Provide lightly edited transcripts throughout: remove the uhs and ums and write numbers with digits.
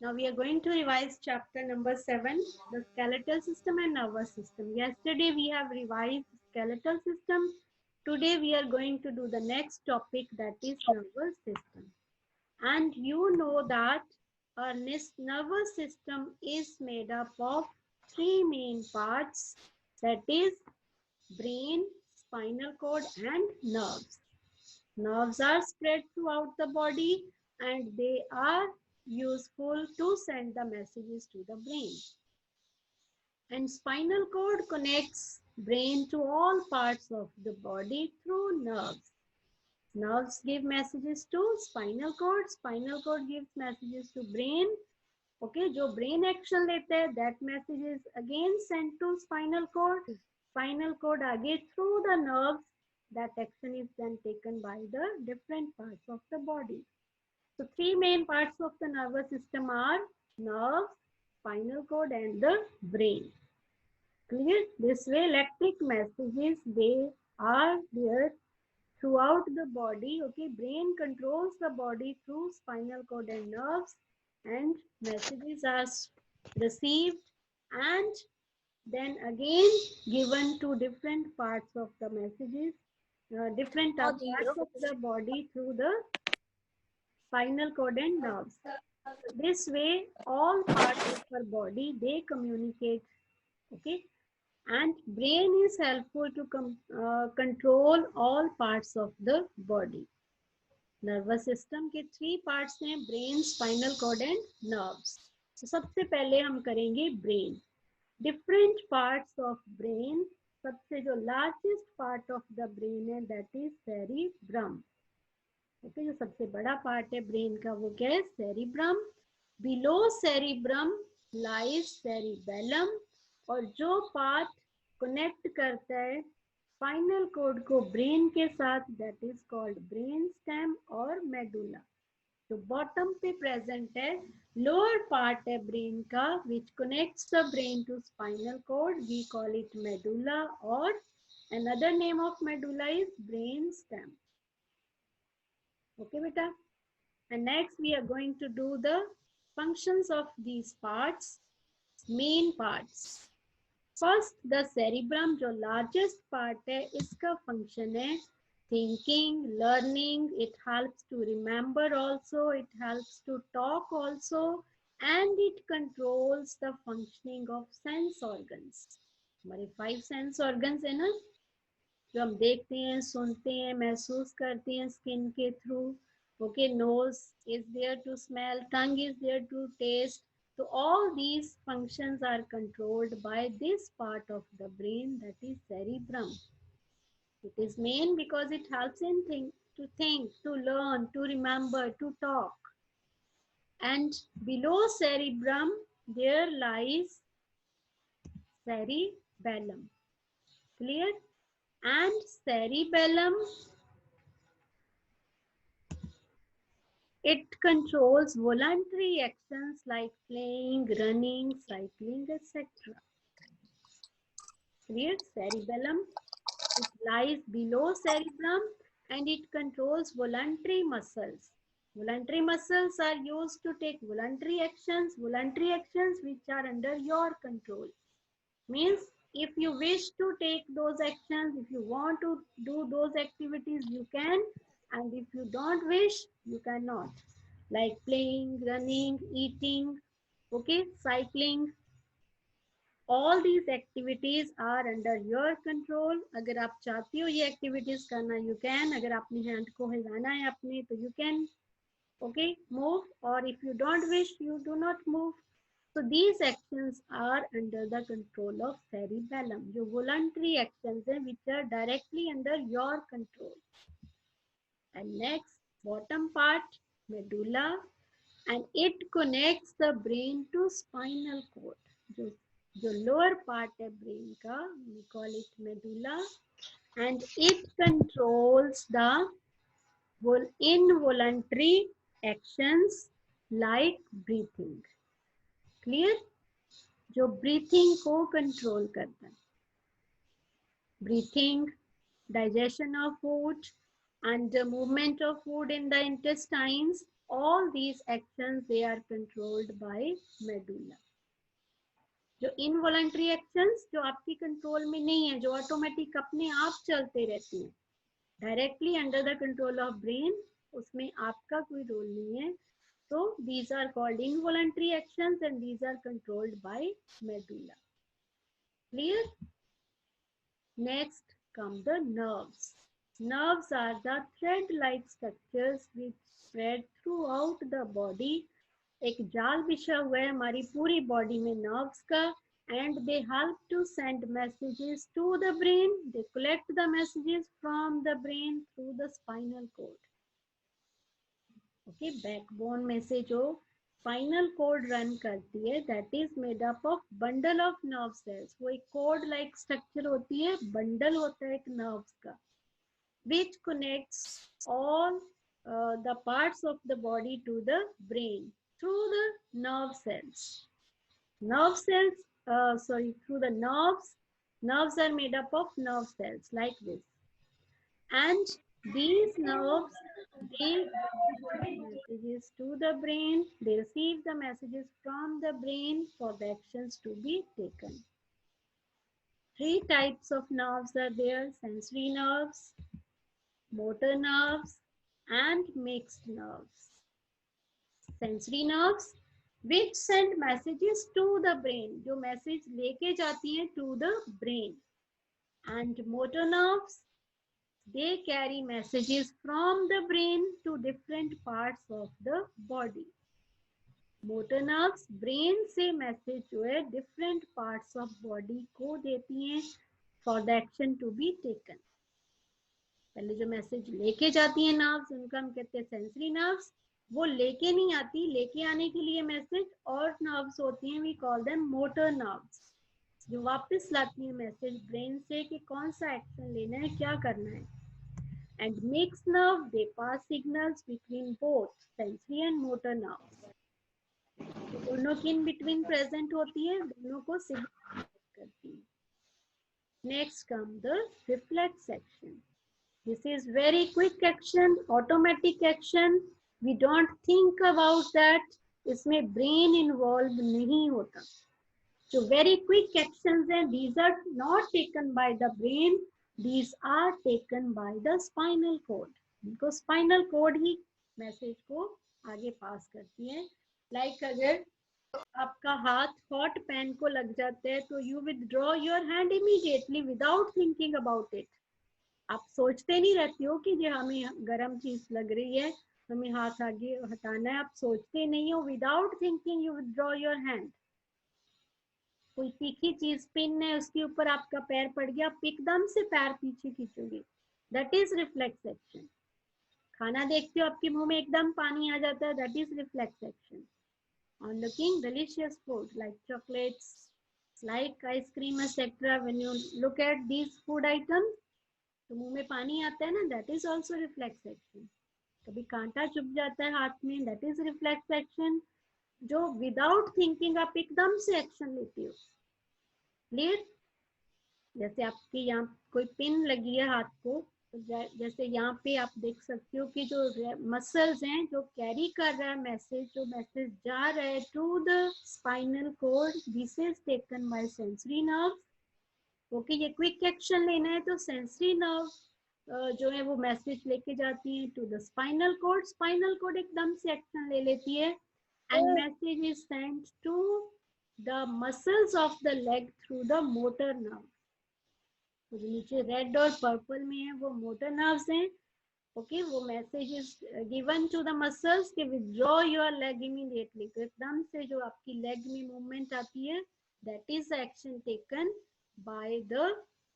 Now we are going to revise chapter number 7, the skeletal system and nervous system. Yesterday we have revised skeletal system. Today we are going to do the next topic, that is nervous system. And you know that our nervous system is made up of three main parts, that is brain, spinal cord and nerves. Nerves are spread throughout the body and they are useful to send the messages to the brain. And spinal cord connects brain to all parts of the body through nerves. Nerves give messages to spinal cord gives messages to brain. Okay, जो brain action लेते हैं, that message is again sent to spinal cord आगे through the nerves, that action is then taken by the different parts of the body. So three main parts of the nervous system are nerves, spinal cord and the brain. Clear? This way electric messages, they are there throughout the body. Okay, brain controls the body through spinal cord and nerves, and messages are received and then again given to different parts of the messages, different parts of the body through the spinal cord and nerves. This way all parts of our body, they communicate. Okay, and brain is helpful to control all parts of the body. Nervous system के three parts हैं, brain, spinal cord and nerves. तो सबसे पहले हम करेंगे brain. Different parts of brain. सबसे जो largest part of the brain है, दैट इज सेरिब्रम. ओके, जो सबसे बड़ा पार्ट है ब्रेन का, वो क्या है? Cerebrum. Below cerebrum lies cerebellum. और जो पार्ट कनेक्ट करता है स्पाइनल कोड को ब्रेन के साथ, that is called brain stem और मेडुला. जो बॉटम पे प्रेजेंट है, लोअर पार्ट है ब्रेन का, which connects the brain to spinal cord, we call it medulla, और another name of medulla is brain stem. Okay beta, and next we are going to do the functions of these parts, main parts. First the cerebrum, जो largest part है, इसका function है thinking, learning. It helps to remember also, it helps to talk also, and it controls the functioning of sense organs. हमारे 5 sense organs है ना, जो हम देखते हैं, सुनते हैं, महसूस करते हैं स्किन के थ्रू. Okay, nose is there to smell, tongue is there to taste. So all these functions are controlled by this part of the brain, that is cerebrum. It is main because it helps in think, to learn, to remember, to talk. And below cerebrum there lies cerebellum. Clear? And cerebellum, it controls voluntary actions like playing, running, cycling, etc. Clear? Cerebellum, it lies below cerebrum and it controls voluntary muscles. Voluntary muscles are used to take voluntary actions which are under your control. Means if you wish to take those actions, if you want to do those activities, you can. And if you don't wish, you cannot. Like playing, running, eating, okay, cycling. All these activities are under your control. अगर आप चाहती हो ये activities करना, you can. अगर अपनी hand को हिलाना है अपने, तो you can, okay, move. Or if you don't wish, you do not move. So these actions are under the control of cerebellum. जो voluntary actions हैं, which are directly under your control. And next, bottom part, medulla, and it connects the brain to spinal cord. जो lower part है brain का, we call it medulla, and it controls the involuntary actions like breathing. Clear? जो breathing को control करता है. Breathing, digestion of food, and the movement of food in the intestines, all these actions they are controlled by medulla. जो involuntary actions जो आपकी control में नहीं है, जो ऑटोमेटिक अपने आप चलते रहती हैं, directly under the control of brain, उसमें आपका कोई रोल नहीं है. So these are called involuntary actions and these are controlled by medulla. Clear? Next come the nerves. Nerves are the thread-like structures which spread throughout the body. एक जाल बिछा हुआ है हमारी पूरी बॉडी में नर्व्स का, and they help to send messages to the brain. They collect the messages from the brain through the spinal cord. Okay, backbone में से जो स्पाइनल कोड रन करती है, that is made up of bundle of nerve cells. वो एक code like structure होती है, bundle होता है एक नर्व्स का, which connects all the parts of the body to the brain through the nerve cells. Nerve cells, through the nerves. Nerves are made up of nerve cells like this. And these nerves, they messages to the brain. They receive the messages from the brain for the actions to be taken. 3 types of nerves are there: sensory nerves, motor nerves, and mixed nerves. Sensory nerves which send messages to the brain, जो message लेके जाती हैं to the brain. And motor nerves, they carry messages from the brain to different parts of the body. Motor nerves brain से message जो है different parts of body को देती हैं for the action to be taken. पहले जो message लेके जाती हैं नर्व्स, उनका हम कहते हैं सेंसरी नर्व्स. वो लेके नहीं आती, लेके आने के लिए मैसेज और नर्व्स होती हैं, we call them motor nerves, जो वापस लाती हैं मैसेज ब्रेन से कि कौन सा एक्शन लेना है, क्या करना है. And mix nerve, they pass signals between both sensory and motor nerves. दोनों की इन बिटवीन प्रेजेंट होती है, दोनों को सिग्नल करती है. Next come the reflex action. This is very quick action, automatic action. We don't think about that. इसमें brain involved नहीं होता. जो very quick actions हैं, these are not taken by the brain. These are taken by the spinal cord. because spinal cord he message को आगे पास करती है. Like अगर आपका हाथ hot pan को लग जाता है, तो you withdraw your hand immediately without thinking about it. आप सोचते नहीं रहते हो कि ये हमें गर्म चीज लग रही है, हमें हाथ आगे हटाना है, आप सोचते नहीं हो. Without thinking you withdraw your hand. कोई तीखी चीज पिन है, उसके ऊपर आपका पैर पड़ गया, आप एकदम से पैर पीछे खींचोगे, दैट इज रिफ्लेक्स एक्शन. खाना देखते हो, आपके मुंह में एकदम पानी आ जाता है, that is reflex action. On looking delicious food like chocolates, like ice cream etcetera, when you look at these food items, तो मुंह में पानी आता है ना, that is also reflex action. कभी कांटा चुभ जाता है हाथ में, दैट इज रिफ्लेक्स एक्शन. जो विदाउट थिंकिंग आप एकदम से एक्शन लेते हो. क्लियर? जैसे आपके यहाँ कोई पिन लगी है हाथ को, तो जैसे यहाँ पे आप देख सकते हो कि जो मसल्स हैं जो कैरी कर रहा है मैसेज, जो मैसेज जा रहा है to the spinal cord, this is taken by sensory nerve. Okay, ये क्विक एक्शन लेना है तो सेंसरी नर्व जो है वो मैसेज लेके जाती है to the spinal cord. Spinal cord एकदम से एक्शन ले लेती है and message is sent to the muscles of the leg through the motor nerve. तो जो नीचे रेड और पर्पल में है वो मोटर नर्व्स हैं. ओके, वो message is given to the muscles कि विथड्रॉ योर लेग इमीडिएटली. तो एकदम से जो आपकी लेग में मूवमेंट आती है, that is the action taken by the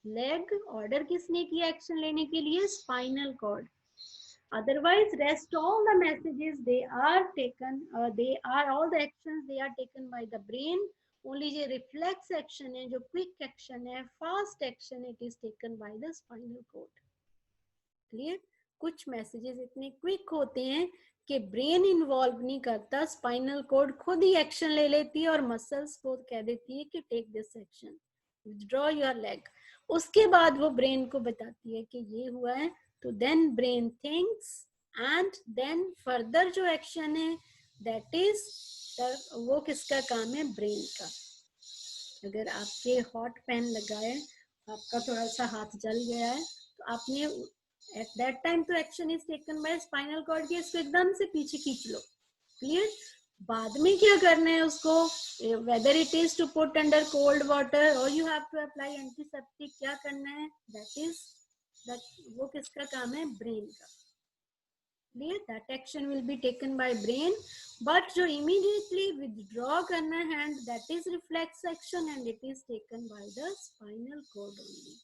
leg. Order किसने किया एक्शन लेने के लिए? Spinal cord. Otherwise rest all the messages they are taken, all the actions they are taken by the brain. Only जो reflex action है, जो quick action है, fast action, it is taken by the spinal cord. Clear? कुछ messages इतने quick होते हैं कि brain involve नहीं करता, स्पाइनल कोड खुद ही एक्शन ले लेती है और मसल्स को कह देती है कि take this action, withdraw your leg. उसके बाद वो ब्रेन को बताती है कि ये हुआ है, तो then brain thinks and then further जो एक्शन है दैट इज वो किसका काम है, ब्रेन का। अगर आपके हॉट पेन लगा है, आपका थोड़ा सा हाथ जल गया है, तो आपने एट दैट टाइम तो action is taken by spinal cord की, इसको एकदम से पीछे खींच लो, क्लियर। बाद में क्या करना है उसको, whether it is to put under cold water और you have to apply antiseptic, क्या करना है, दैट इज वो किसका काम है, ब्रेन का, clear. That action will be taken by brain, but जो इमीडिएटली विथड्रॉ करना है hand, that is reflex action and it is taken by the spinal cord only.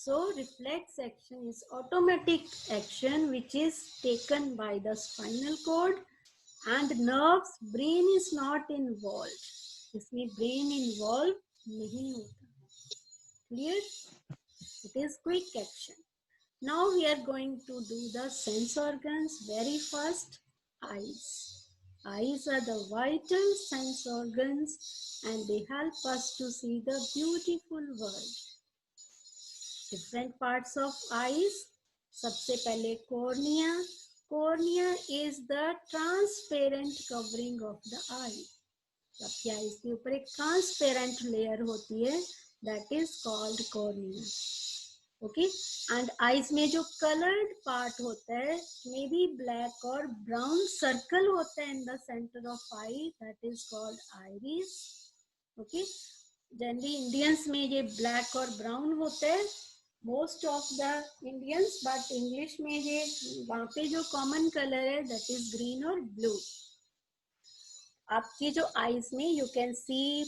So reflex action is automatic action which is taken by the spinal cord and nerves. Brain is not involved. इसमें brain involved नहीं होता. Clear? It is quick action. Now we are going to do the sense organs. Very first, eyes. Eyes are the vital sense organs and they help us to see the beautiful world. Different parts of eyes. सबसे पहले cornea. Cornea is the transparent covering of the eye. आपकी eyes के ऊपर एक transparent layer होती है, that is called cornea. Okay, and eyes में जो colored part होता है, maybe black or brown circle होता है in the center of eye, that is called iris. Okay, generally Indians में ये black और brown होता है, most of the Indians, but English में ये वहाँ पे जो common color है that is green और blue. आपकी जो eyes में you can see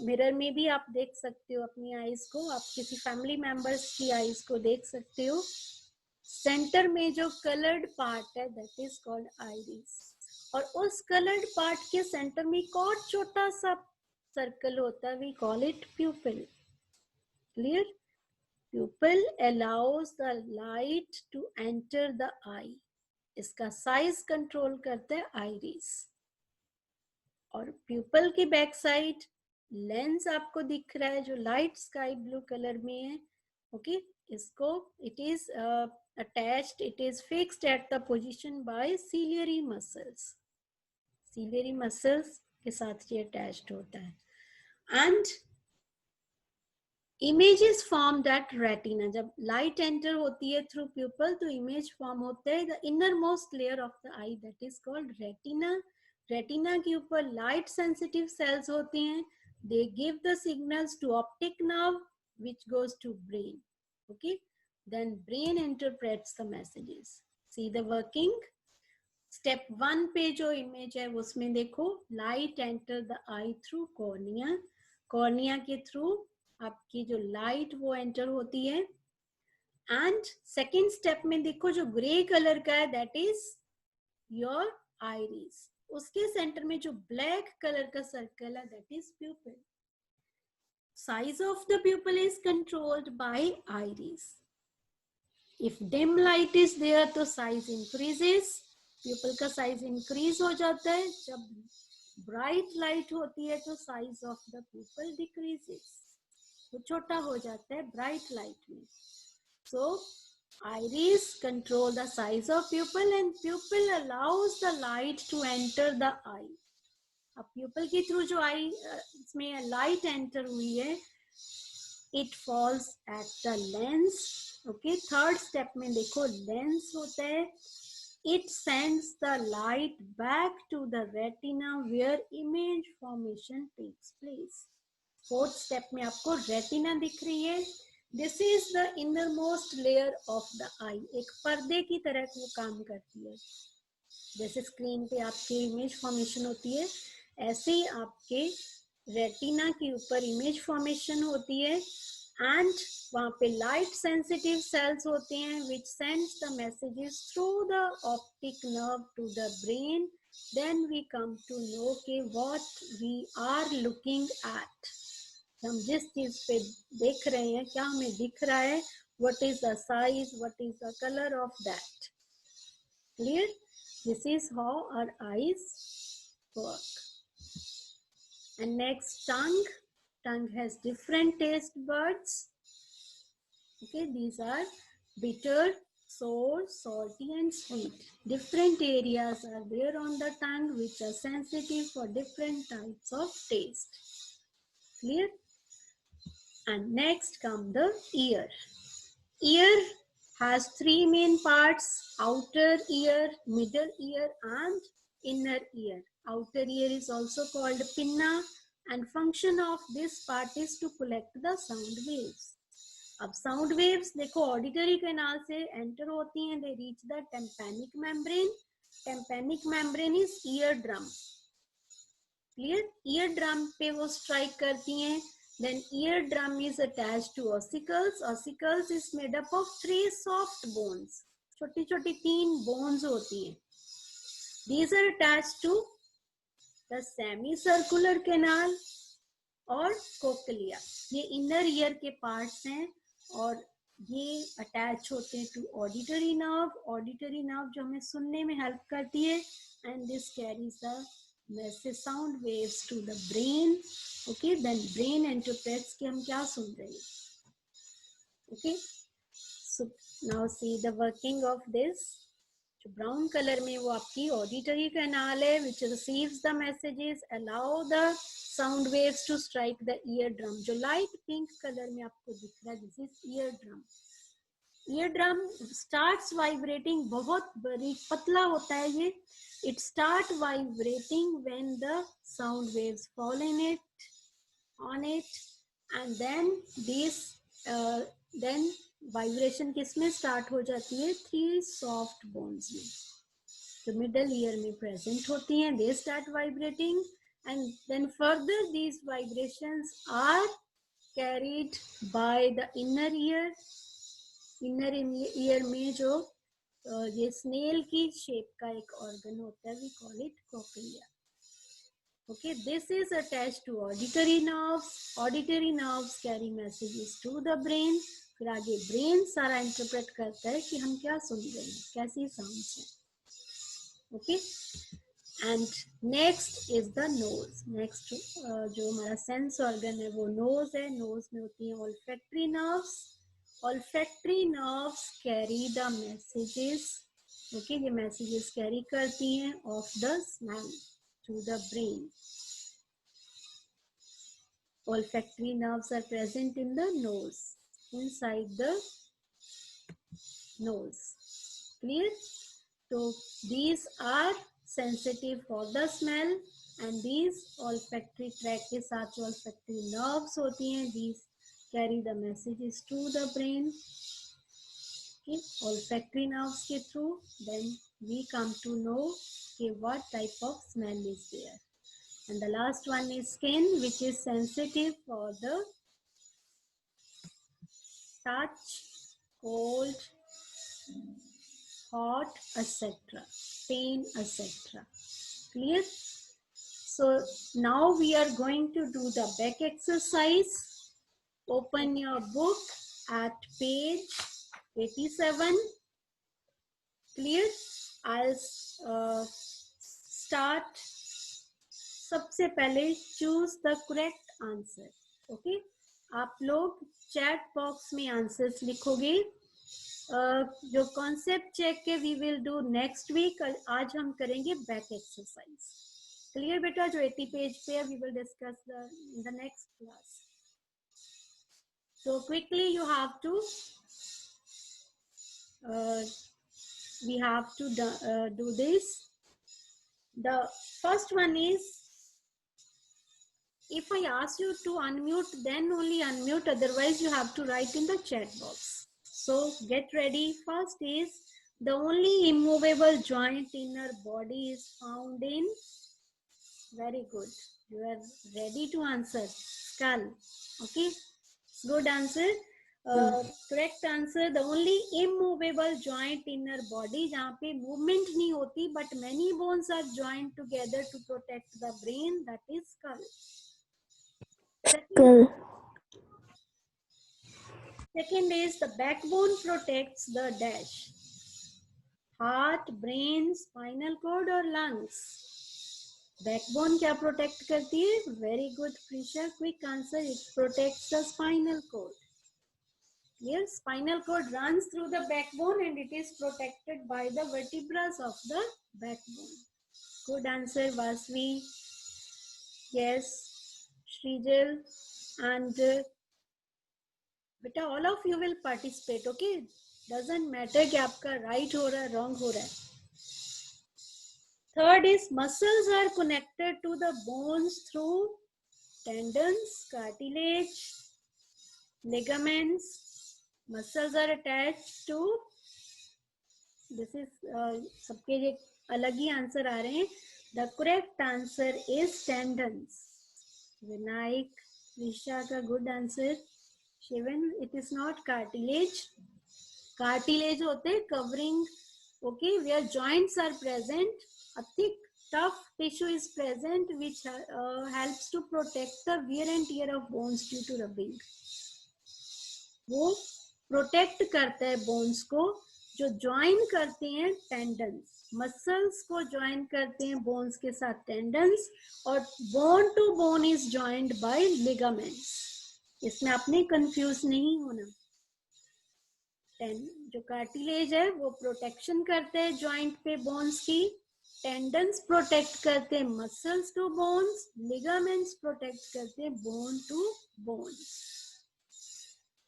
mirror में भी आप देख सकते हो अपनी eyes को, आप किसी family members की eyes को देख सकते हो. Center में जो colored part है that is called iris. और उस colored part के center में एक और छोटा सा circle होता है, we call it pupil. Clear? Pupil allows the light to enter the eye. इसका साइज कंट्रोल करता है आइरिस. और प्यूपल की बैक साइड लेंस आपको दिख रहा है जो लाइट स्काई ब्लू कलर में है. ओके, इसको it is attached, it is fixed at the position by ciliary muscles. Ciliary muscles के साथ ये अटैच्ड होता है. And images form that retina. जब लाइट एंटर होती है थ्रू प्यूपल तो इमेज फॉर्म होता है the innermost layer of the eye, that is called retina. Retina के ऊपर लाइट सेंसिटिव सेल्स होते हैं. They give the signals to optic nerve which goes to brain. Okay, then brain interprets the messages. See the working. Step 1 पे जो image है उसमें देखो, light enter the eye through cornea. Cornea के थ्रू आपकी जो लाइट वो एंटर होती है. एंड सेकेंड स्टेप में देखो जो ग्रे कलर का है दैट इज योर आइरिस. उसके सेंटर में जो ब्लैक कलर का सर्कल है that is pupil. Size of the pupil is controlled by iris. If dim light is there तो साइज इंक्रीजेस. प्यूपिल का साइज इंक्रीज हो जाता है. जब ब्राइट लाइट होती है तो साइज ऑफ द प्यूपिल डिक्रीजेस, वो छोटा हो जाता है ब्राइट लाइट में. सो iris control the size of pupil and pupil allows the light to enter the eye. अब pupil के थ्रू जो आई इसमें लाइट एंटर हुई है, it falls at the lens. Okay, third step में देखो लेंस होता है. it sends the light back to the retina where image formation takes place. Fourth step में आपको रेटिना दिख रही है. This is the innermost layer of the eye. एक पर्दे की तरह वो काम करती है. जैसे स्क्रीन पे आपकी इमेज फॉर्मेशन होती है, ऐसे ही आपके रेटिना के ऊपर इमेज फॉर्मेशन होती है. एंड वहाँ पे लाइट सेंसिटिव सेल्स होते हैं which sends the messages through the optic nerve to the brain. Then we come to know के what we are looking at. हम जिस चीज पे देख रहे हैं क्या हमें दिख रहा है, what is the size, what is the color of that. Clear? This is how our eyes work. And next, tongue. Tongue has different taste buds. Okay, these are bitter, sour, salty and sweet. Different areas are there on the tongue which are sensitive for different types of taste. Clear? And next come the ear. Ear has three main parts: outer ear, middle ear and inner ear. Outer ear is also called pinna and function of this part is to collect the sound waves. अब sound waves देखो auditory canal से enter होती हैं, they reach the tympanic membrane. Tympanic membrane is eardrum. Clear? Eardrum पे वो strike करती हैं. Then eardrum is attached to ossicles. Ossicles is made up of 3 soft bones. छोटी छोटी 3 bones होती हैं. These are attached to the semicircular canal और cochlea. ये इनर ईयर के पार्ट्स हैं और ये अटैच होते हैं to auditory nerve. Auditory nerve जो हमें सुनने में हेल्प करती है. And this carries the message sound waves to the brain. Okay, then brain interprets कि हम क्या सुन रहे हैं. Okay, so now see the working of this. जो ब्राउन कलर में वो आपकी ऑडिटरी कैनाल है which receives the messages, allow the sound waves to strike the eardrum. जो लाइट पिंक कलर में आपको दिख रहा है this is eardrum. Eardrum starts vibrating. बहुत बड़ी पतला होता है ये. It start vibrating when the sound waves fall in it on it and then this then vibration किसमें स्टार्ट हो जाती है? 3 सॉफ्ट बोन्स में जो मिडल ईयर में प्रेजेंट होती हैं. They start vibrating and then further these vibrations are carried by the inner ear. inner ear में जो ये snail की shape का एक organ होता है, we call it cochlea. Okay, this is attached to auditory nerves. Auditory nerves carry messages to the brain. फिर आगे brain सारा interpret करता है कि हम क्या सुन रहे हैं, कैसी sounds हैं. Okay. And next is the nose. Next जो हमारा सेंस ऑर्गन है वो नोज है. नोज में होती है olfactory nerves. Olfactory nerves carry the messages. Okay, ये messages carry करती हैं of the smell to the brain. Olfactory nerves are present in the nose, inside the nose. Clear? So these are sensitive for the smell and these olfactory tract के साथ जो olfactory nerves होती हैं these carry the messages to the brain. Okay, olfactory nerves के through then we come to know okay, what type of smell is there. And the last one is skin, which is sensitive for the touch, cold, hot, etc., pain, etc. Clear? So now we are going to do the back exercise. Open your book at page 87. Clear? I'll start. सबसे पहले choose the correct answer. Okay? आप लोग chat box में answers लिखोगे. जो concept check के we will do next week. आज हम करेंगे बैक एक्सरसाइज. क्लियर बेटा? जो 80 पेज पे है we will discuss the next class. So quickly you have to we have to do this. The first one is, if I ask you to unmute, then only unmute, otherwise you have to write in the chat box. So get ready. First is, the only immovable joint in our body is found in, very good, you are ready to answer, skull. Okay, good answer. Correct answer, the only immovable joint in our body जहाँ पे movement नहीं होती but many bones are joined together to protect the brain, that is skull. Second is, the backbone protects the dash, heart, brain, spinal cord और lungs. Backbone क्या protect करती है? Very good, Prisha, quick answer, it protects the spinal cord. Clear? Spinal cord runs through the backbone and it is protected by the vertebrae of the backbone. Good answer, Vasvi. Yes, Srijal. And beta, all of you will participate, okay? Doesn't matter कि आपका right हो रहा है, wrong हो रहा है. Third is muscles are connected to the bones through tendons, cartilage, ligaments. Muscles are attached to. This is सबके ये अलग ही आंसर आ रहे हैं. The correct answer is tendons. Vinayak, Risha का good answer. Shivan, it is not cartilage. Cartilage होते हैं covering, okay, where joints are present. A thick, tough tissue is present which helps to protect the wear and tear of bones due to rubbing. वो protect करता है bones को. जो join करते हैं tendons, muscles को ज्वाइन करते हैं बोन्स के साथ टेंडन्स, और bone to bone is joined by ligaments. इसमें आपने कंफ्यूज नहीं होना. जो कार्टिलेज है वो प्रोटेक्शन करते हैं ज्वाइंट पे बोन्स की, टेंडन्स प्रोटेक्ट करते हैं muscles to bones, ligaments protect करते हैं bone to bones.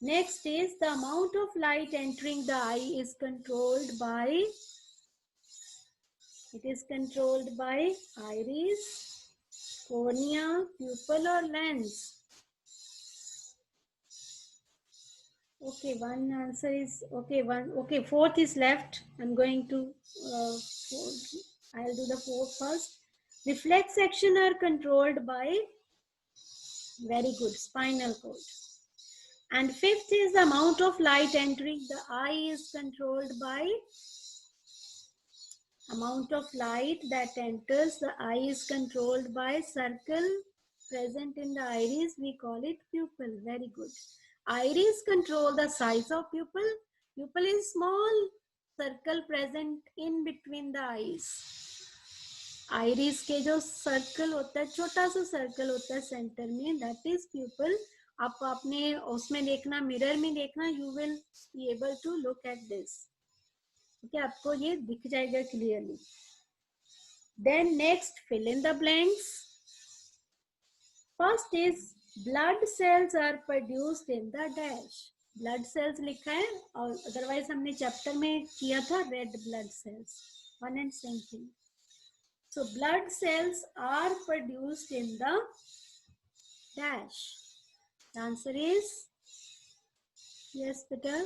Next is the amount of light entering the eye is controlled by, it is controlled by iris, cornea, pupil or lens. Okay, one answer is okay. Okay, fourth is left. I'm going to I'll do the fourth first. Reflex action are controlled by, very good, spinal cord. And fifth is the amount of light entering the eye is controlled by, amount of light that enters the eye is controlled by circle present in the iris. We call it pupil. Very good. Iris control the size of pupil. Pupil is small circle present in between the eyes. Iris के जो circle होता है, छोटा सा circle होता है center में, that is pupil. आप अपने उसमें देखना, मिरर में देखना, you will be able to look at this. Okay, आपको ये दिख जाएगा clearly. Then next, fill in the blanks. First is blood cells are produced in the dash. Blood cells लिखा है, और otherwise हमने chapter में किया था red blood cells. One and same thing. So blood cells are produced in the dash. The answer is yes, Peter.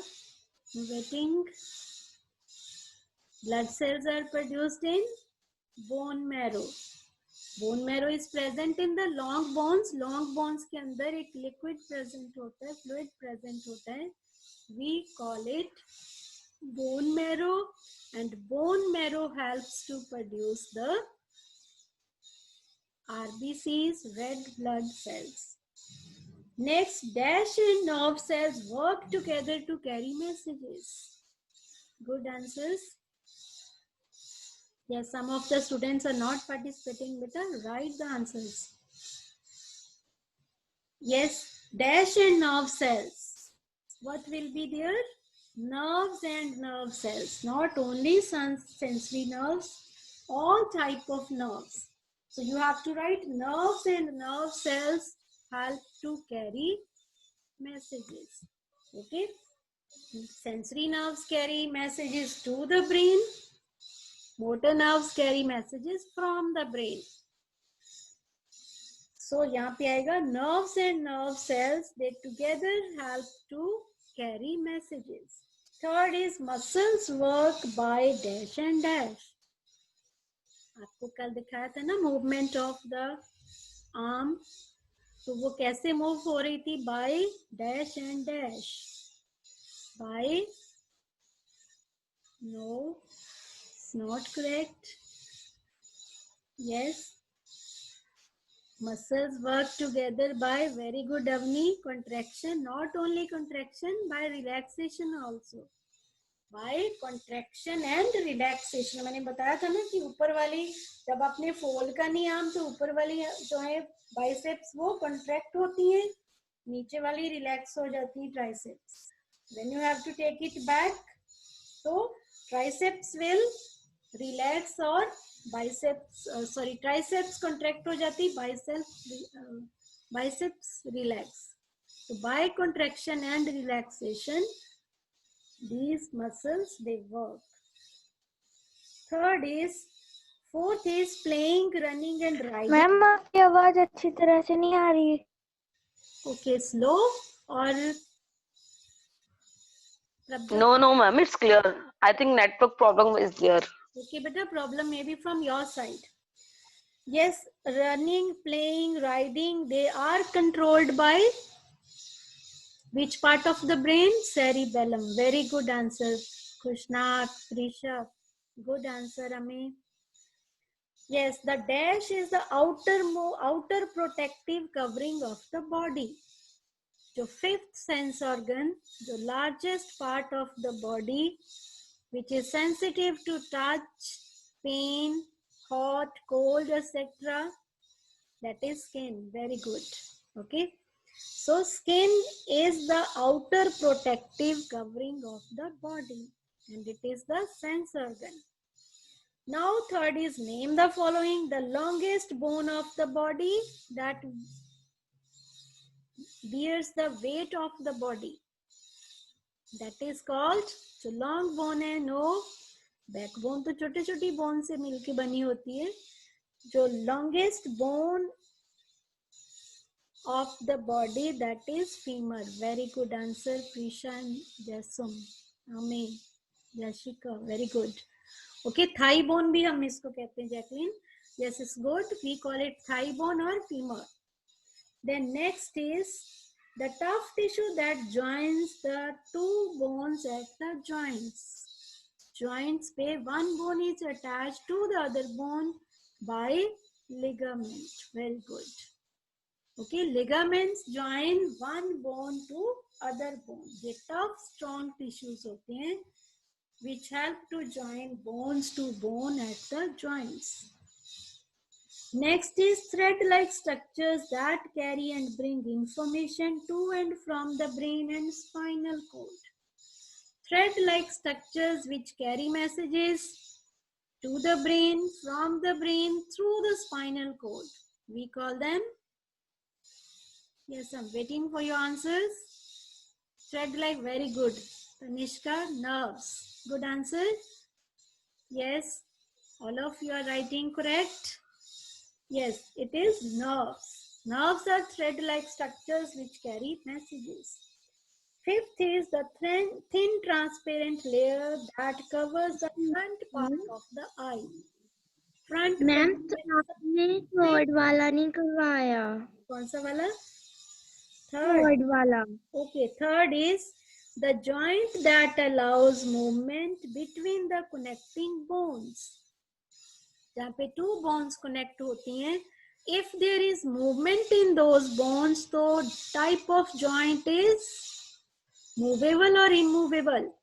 I'm waiting. Blood cells are produced in bone marrow. Bone marrow is present in the long bones. Long bones के अंदर एक liquid present होता है, fluid present होता है. We call it bone marrow, and bone marrow helps to produce the RBCs, red blood cells. Next, dash and nerve cells work together to carry messages. Good answers. Yes, some of the students are not participating, but write the answers. Yes, dash and nerve cells. What will be there? Nerves and nerve cells. Not only sensory nerves, all type of nerves. So you have to write nerves and nerve cells help to carry messages. Okay. Sensory nerves carry messages to the brain. Motor nerves carry messages from the brain. So यहाँ पे आएगा nerves and nerve cells, they together help to carry messages. Third is muscles work by dash and dash. आपको कल दिखाया था ना movement of the arm. तो वो कैसे मूव हो रही थी? By dash and dash. By, no, it's not correct. Yes, muscles work together by, very good Avni, contraction. Not only contraction, by relaxation also. By contraction and relaxation. मैंने बताया था ना कि ऊपर वाली जब आपने फोल्ड करनी आर्म तो ऊपर वाली जो है बाइसेप्स वो कॉन्ट्रैक्ट होती है, नीचे वाली रिलैक्स हो जाती है triceps. When you have to take it back, so triceps will relax or biceps, triceps contract हो जाती, biceps relax. So by contraction and relaxation, these muscles they work. Fourth is playing, running and riding. Ma'am आपकी आवाज अच्छी तरह से नहीं आ रही. Okay, slow or No, ma'am, it's clear. I think network problem is there. Okay, but the problem may be from your side. Yes, running, playing, riding, they are controlled by which part of the brain? Cerebellum. Very good answer. Krishna, Prisha. Good answer, Ami. Yes, the dash is the outer protective covering of the body. The fifth sense organ, the largest part of the body, which is sensitive to touch, pain, hot, cold, etc. That is skin. Very good. Okay. So skin is the outer protective covering of the body and it is the sense organ. Now third is name the following, the longest bone of the body that bears the weight of the body. That is called, जो long bone है, no, backbone तो छोटे छोटी bone से मिलके बनी होती है. जो longest bone of the body, that is femur. Very good answer, Prisha and Jasum. Ame, Yashika, very good. Okay, thigh bone भी हम इसको कहते हैं, Jacqueline. Yes, it's good. We call it thigh bone or femur. Then next is the tough tissue that joins the two bones at the joints. Joints पे one bone is attached to the other bone by ligament. Very good. Okay, ligaments join one bone to other bone. ये tough, strong tissues होते हैं which help to join bones to bone at the joints. Next is thread-like structures that carry and bring information to and from the brain and spinal cord. Thread-like structures which carry messages to the brain, from the brain, through the spinal cord. We call them, yes, I'm waiting for your answers. Thread-like, very good. Tanishka, nerves. Good answer. Yes, all of you are writing correct. Yes, it is nerves. Nerves are thread-like structures which carry messages. Fifth is the thin transparent layer that covers the front part of the eye. Front. Ma'am तो आपने third वाला नहीं करवाया. कौन सा वाला? Third वाला. Okay, third is the joint that allows movement between the connecting bones. जहाँ पे two bones connect होती हैं, if there is movement in those bones, तो type of joint is movable or immovable?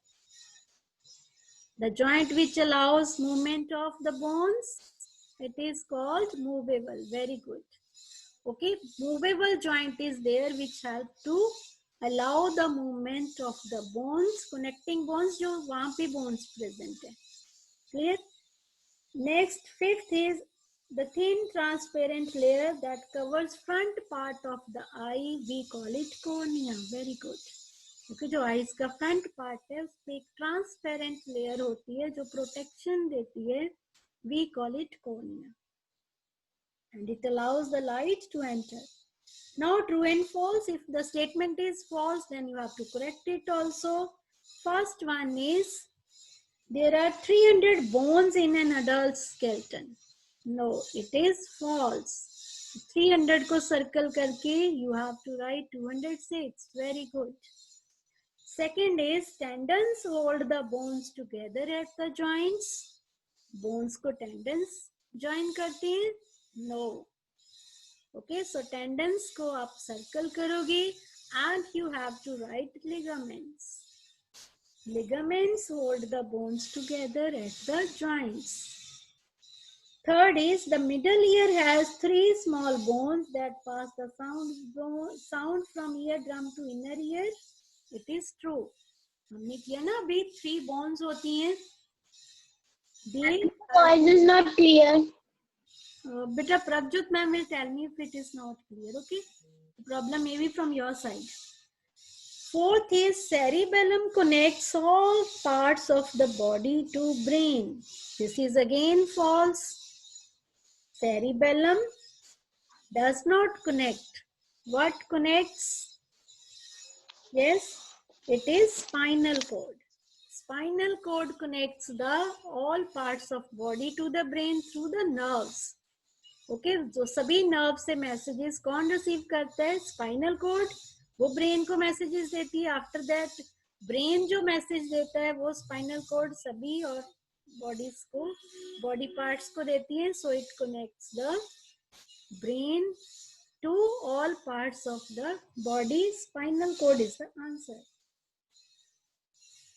The joint which allows movement of the bones, it is called movable. Very good. Okay, movable joint is there which help to allow the movement of the bones, connecting bones जो वहाँ पे bones present है. Clear? Next, fifth is the thin transparent layer that covers front part of the eye. We call it cornea. Very good. Okay, जो eyes का front part है उस पे एक transparent layer होती है जो protection देती है. We call it cornea. And it allows the light to enter. Now, true and false. If the statement is false, then you have to correct it also. First one is, there are 300 bones in an adult skeleton. No, it is false. 300 को circle करके you have to write 206. Very good. Second is, tendons hold the bones together at the joints. Bones को tendons join करते हैं? No. Okay, so tendons को आप circle करोगे and you have to write ligaments. Ligaments hold the bones together at the joints. Third is, the middle ear has 3 small bones that pass the sound from eardrum to inner ear. It is true. हमने किया ना अभी 3 bones होती हैं. They Voice is not clear. Beta Prabjot ma'am will tell me if it is not clear. Okay, the problem may be from your side. Fourth is cerebellum connects all parts of the body to brain. This is again false. Cerebellum does not connect. What connects? Yes, it is spinal cord. Spinal cord connects the all parts of body to the brain through the nerves. Okay जो सभी nerve से messages कौन receive करता है? Spinal cord. वो brain को messages देती है. आफ्टर दैट ब्रेन जो मैसेज देता है वो स्पाइनल कोड सभी और बॉडीज को, बॉडी पार्ट्स को देती है. So it connects the brain to all parts of the body. Spinal cord is the answer.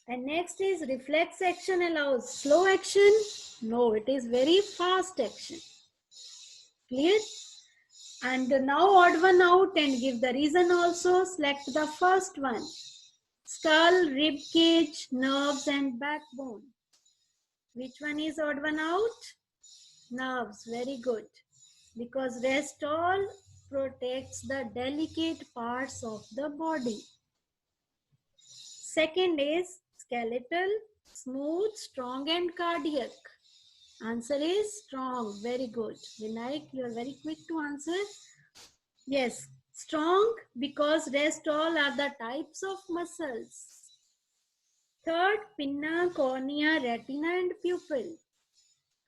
And next is reflex action allows slow action. No, it is very fast action. Clear? And now odd one out and give the reason also. Select the first one. Skull, rib cage, nerves and backbone. Which one is odd one out? Nerves. Very good. Because rest all protects the delicate parts of the body. Second is skeletal, smooth, strong and cardiac. Answer is strong. Very good. Vinayak, you are very quick to answer. Yes, strong because rest all are the types of muscles. Third, pinna, cornea, retina and pupil.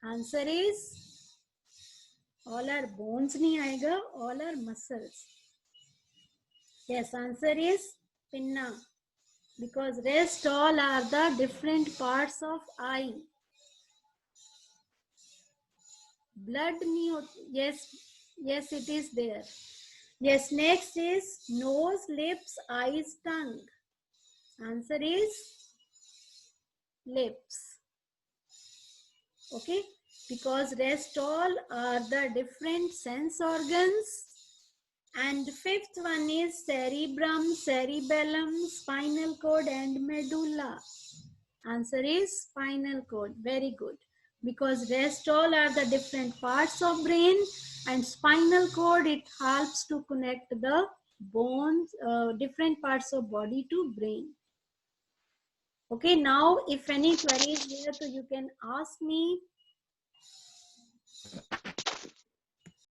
Answer is all are bones nahi aayega, all are muscles. Yes, answer is pinna because rest all are the different parts of eye. Blood nahi hoti. Yes, it is there. Yes, next is nose, lips, eyes, tongue. Answer is lips. Okay, because rest all are the different sense organs. And fifth one is cerebrum, cerebellum, spinal cord and medulla. Answer is spinal cord. Very good. Because rest all are the different parts of brain, and spinal cord, it helps to connect the bones, different parts of body to brain. Okay, now if any queries here, so you can ask me.